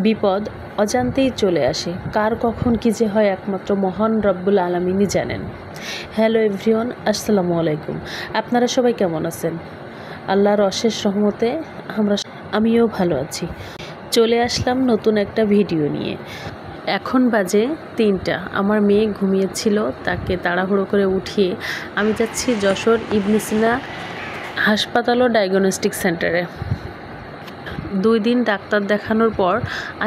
বিপদ অজান্তেই চলে আসে, কার কখন কী যে হয় একমাত্র মহান রব্বুল আলামিনই জানেন। হ্যালো এভরিওয়ান, আসসালামু আলাইকুম। আপনারা সবাই কেমন আছেন? আল্লাহর অশেষ রহমতে আমিও ভালো আছি। চলে আসলাম নতুন একটা ভিডিও নিয়ে। এখন বাজে 3টা। আমার মেয়ে ঘুমিয়েছিল, তাকে তাড়াহুড়ো করে উঠিয়ে আমি যাচ্ছি যশোর ইবনে সিনা হাসপাতাল ও ডায়াগনস্টিক সেন্টারে। 2 দিন ডাক্তার দেখানোর পর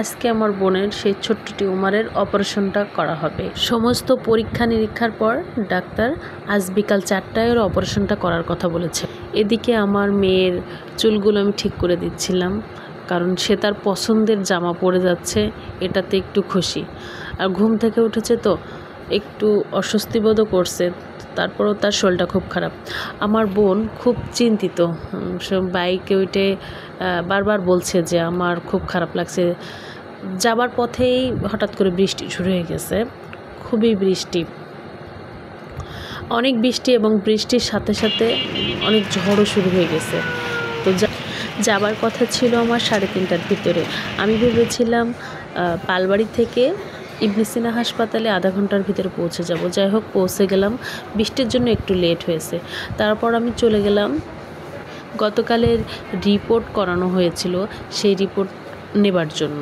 আজকে আমার বোনের সেই ছোট্ট টিউমারের অপারেশনটা করা হবে। সমস্ত পরীক্ষা নিরীক্ষার পর ডাক্তার আজ বিকাল 4টায় ওর অপারেশনটা করার কথা বলেছে। এদিকে আমার মেয়ের চুলগুলো আমি ঠিক করে দিচ্ছিলাম, কারণ সে তার পছন্দের জামা পরে যাচ্ছে, এটাতে একটু খুশি। আর ঘুম থেকে উঠেছে তো একটু অস্বস্তি বোধও করছে, তারপরেও তার শরীরটা খুব খারাপ। আমার বোন খুব চিন্তিত, সে বাইকে উঠে বারবার বলছে যে আমার খুব খারাপ লাগছে। যাবার পথেই হঠাৎ করে বৃষ্টি শুরু হয়ে গেছে, খুবই বৃষ্টি, অনেক বৃষ্টি, এবং বৃষ্টির সাথে সাথে অনেক ঝড়ও শুরু হয়ে গেছে। তো যাবার কথা ছিল আমার 3:30টার ভিতরে। আমি ভেবেছিলাম পালবাড়ি থেকে ইবনে সিনা হাসপাতালে আধা ঘন্টার ভিতরে পৌঁছে যাব। যাই হোক, পৌঁছে গেলাম, বৃষ্টির জন্য একটু লেট হয়েছে। তারপর আমি চলে গেলাম, গতকালের রিপোর্ট করানো হয়েছিল সেই রিপোর্ট নেবার জন্য।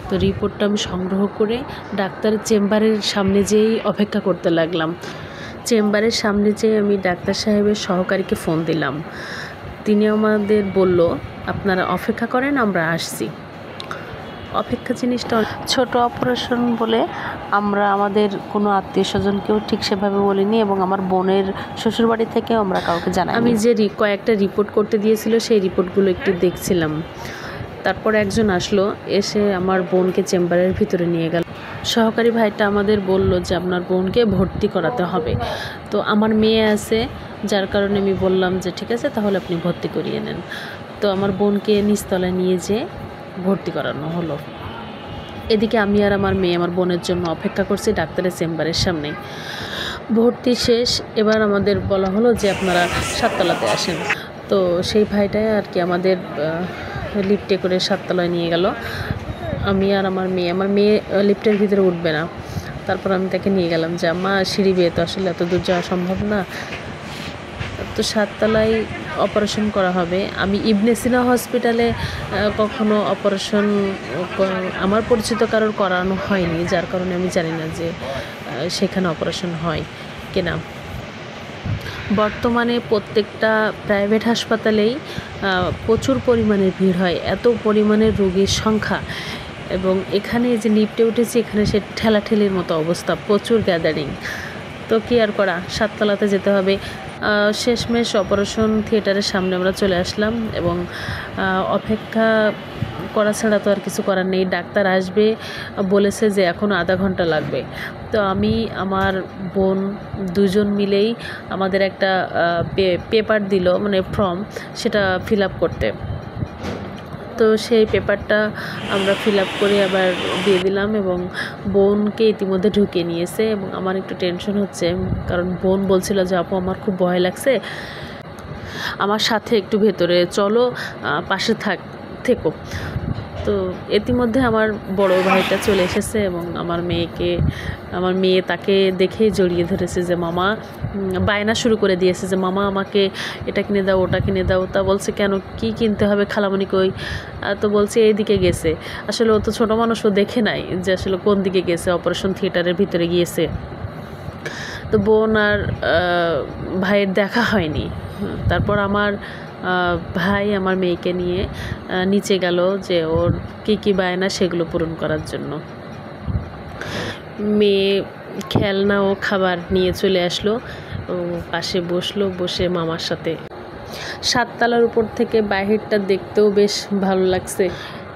তো রিপোর্টটা আমি সংগ্রহ করে ডাক্তারের চেম্বারের সামনে যেয়েই অপেক্ষা করতে লাগলাম। চেম্বারের সামনে যেয়ে আমি ডাক্তার সাহেবের সহকারীকে ফোন দিলাম। তিনি আমাদের বলল, আপনারা অপেক্ষা করেন, আমরা আসছি। অপেক্ষা জিনিসটা ছোট অপারেশন বলে আমরা আমাদের কোনো আত্মীয় স্বজনকেও ঠিক সেভাবে বলিনি, এবং আমার বোনের শ্বশুরবাড়ি থেকেও আমরা কাউকে জানাই। আমি যে কয়েকটা রিপোর্ট করতে দিয়েছিল সেই রিপোর্টগুলো একটু দেখছিলাম। তারপর একজন আসলো, এসে আমার বোনকে চেম্বারের ভিতরে নিয়ে গেল। সহকারী ভাইটা আমাদের বলল যে আপনার বোনকে ভর্তি করাতে হবে। তো আমার মেয়ে আছে, যার কারণে আমি বললাম যে ঠিক আছে, তাহলে আপনি ভর্তি করিয়ে নেন। তো আমার বোনকে নিচতলায় নিয়ে যেয়ে ভর্তি করানো হলো। এদিকে আমি আর আমার মেয়ে আমার বোনের জন্য অপেক্ষা করছি ডাক্তারের চেম্বারের সামনে। ভর্তি শেষ, এবার আমাদের বলা হলো যে আপনারা 7 তলাতে আসেন। তো সেই ভাইটাই আর কি আমাদের লিফটে করে 7 তলায় নিয়ে গেল। আমি আর আমার মেয়ে লিফটের ভিতরে উঠবে না। তারপর আমি তাকে নিয়ে গেলাম যে আম্মা, সিঁড়ি বেয়ে তো আসলে এত দূর যাওয়া সম্ভব না। তো 7 তলায় অপারেশন করা হবে। আমি ইবনে সিনা হসপিটালে কখনো অপারেশন আমার পরিচিত কারোর করানো হয়নি, যার কারণে আমি জানি না যে সেখানে অপারেশন হয় কিনা। বর্তমানে প্রত্যেকটা প্রাইভেট হাসপাতালেই প্রচুর পরিমাণে ভিড় হয়, এত পরিমাণের রোগীর সংখ্যা, এবং এখানে যে লিফটে উঠেছি এখানে সে ঠেলাঠেলির মতো অবস্থা, প্রচুর গ্যাদারিং। তো কি আর করা, 7 তলাতে যেতে হবে। শেষমেশ অপারেশন থিয়েটারের সামনে আমরা চলে আসলাম, এবং অপেক্ষা করা ছাড়া তো আর কিছু করার নেই। ডাক্তার আসবে বলেছে যে এখন আধা ঘন্টা লাগবে। তো আমি আমার বোন দুজন মিলেই আমাদের একটা পেপার দিল, মানে ফর্ম, সেটা ফিল আপ করতে। তো সেই পেপারটা আমরা ফিল আপ করে আবার দিয়ে দিলাম, এবং বোনকে ইতিমধ্যে ঢুকিয়ে নিয়েছে। এবং আমার একটু টেনশন হচ্ছে, কারণ বোন বলছিল যে আপু আমার খুব ভয় লাগছে, আমার সাথে একটু ভেতরে চলো, পাশে থেকো। তো ইতিমধ্যে আমার বড় ভাইটা চলে এসেছে, এবং আমার মেয়ে তাকে দেখেই জড়িয়ে ধরেছে যে মামা, বায়না শুরু করে দিয়েছে যে মামা আমাকে এটা কিনে দাও, ওটা কিনে দাও। তা বলছে কেন, কি কিনতে হবে, খালামণি কই? তো বলছে এইদিকে গেছে। আসলে ও তো ছোটো মানুষ, ও দেখে নাই যে আসলে কোন দিকে গেছে, অপারেশন থিয়েটারের ভিতরে গিয়েছে। তো বোন আর ভাইয়ের দেখা হয়নি। তারপর আমার ভাই আমার মেয়েকে নিয়ে নিচে গেল যে ওর কী বায়না সেগুলো পূরণ করার জন্য। মেয়ে খেলনা ও খাবার নিয়ে চলে আসলো, ও পাশে বসলো, বসে মামার সাথে। 7 তলার উপর থেকে বাহিরটা দেখতেও বেশ ভালো লাগছে,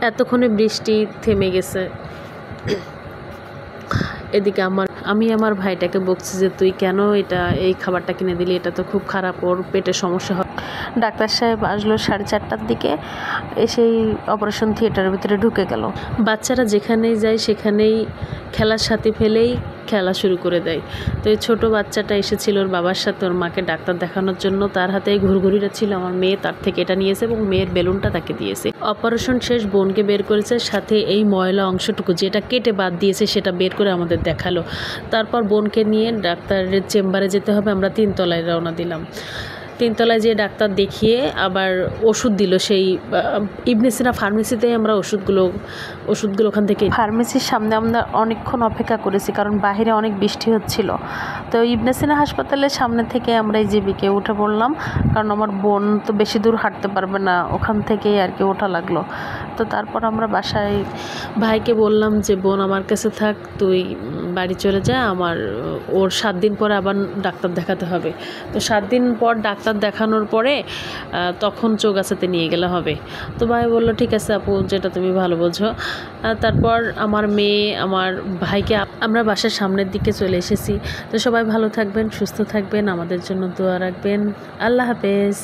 এতক্ষণে বৃষ্টি থেমে গেছে। এদিকে আমি আমার ভাইটাকে বকছি যে তুই কেন এই খাবারটা কিনে দিলি, এটা তো খুব খারাপ, ওর পেটে সমস্যা হয়। ডাক্তার সাহেব আসলো 4:30টার দিকে, এসেই অপারেশন থিয়েটারের ভিতরে ঢুকে গেল। বাচ্চারা যেখানেই যায় সেখানেই খেলার সাথে ফেলেই খেলা শুরু করে দেয়। তো এই ছোটো বাচ্চাটা এসেছিল ওর বাবার সাথে ওর মাকে ডাক্তার দেখানোর জন্য। তার হাতে এই ঘুরঘুরিটা ছিল, আমার মেয়ে তার থেকে এটা নিয়েছে এবং মেয়ের বেলুনটা তাকে দিয়েছে। অপারেশন শেষ, বোনকে বের করেছে, সাথে এই ময়লা অংশটুকু যেটা কেটে বাদ দিয়েছে সেটা বের করে আমাদের দেখালো। তারপর বোনকে নিয়ে ডাক্তারের চেম্বারে যেতে হবে, আমরা 3 তলায় রওনা দিলাম। 3 তলায় যেয়ে ডাক্তার দেখিয়ে আবার ওষুধ দিল। সেই ইবনে সিনা ফার্মেসিতে আমরা ওষুধগুলো ওখান থেকে, ফার্মেসির সামনে আমরা অনেকক্ষণ অপেক্ষা করেছি কারণ বাইরে অনেক বৃষ্টি হচ্ছিল। তো ইবনে সিনা হাসপাতালের সামনে থেকে আমরা এই জিবিকে উঠে পড়লাম, কারণ আমার বোন তো বেশি দূর হাঁটতে পারবে না, ওখান থেকেই আর কি ওঠা লাগলো। তো তারপর আমরা বাসায় ভাইকে বললাম যে বোন আমার কাছে থাক, তুই বাড়ি চলে যা, আমার ওর 7 দিন পরে আবার ডাক্তার দেখাতে হবে। তো 7 দিন পর ডাক্তার দেখানোর পরে তখন চৌগাছাতে নিয়ে গেলে হবে। তো ভাই বললো ঠিক আছে আপু, যেটা তুমি ভালো বোঝো। তারপর আমার মেয়ে আমার ভাইকে আমরা বাসার সামনের দিকে চলে এসেছি। তো সবাই ভালো থাকবেন, সুস্থ থাকবেন, আমাদের জন্য দোয়া রাখবেন। আল্লাহ হাফেজ।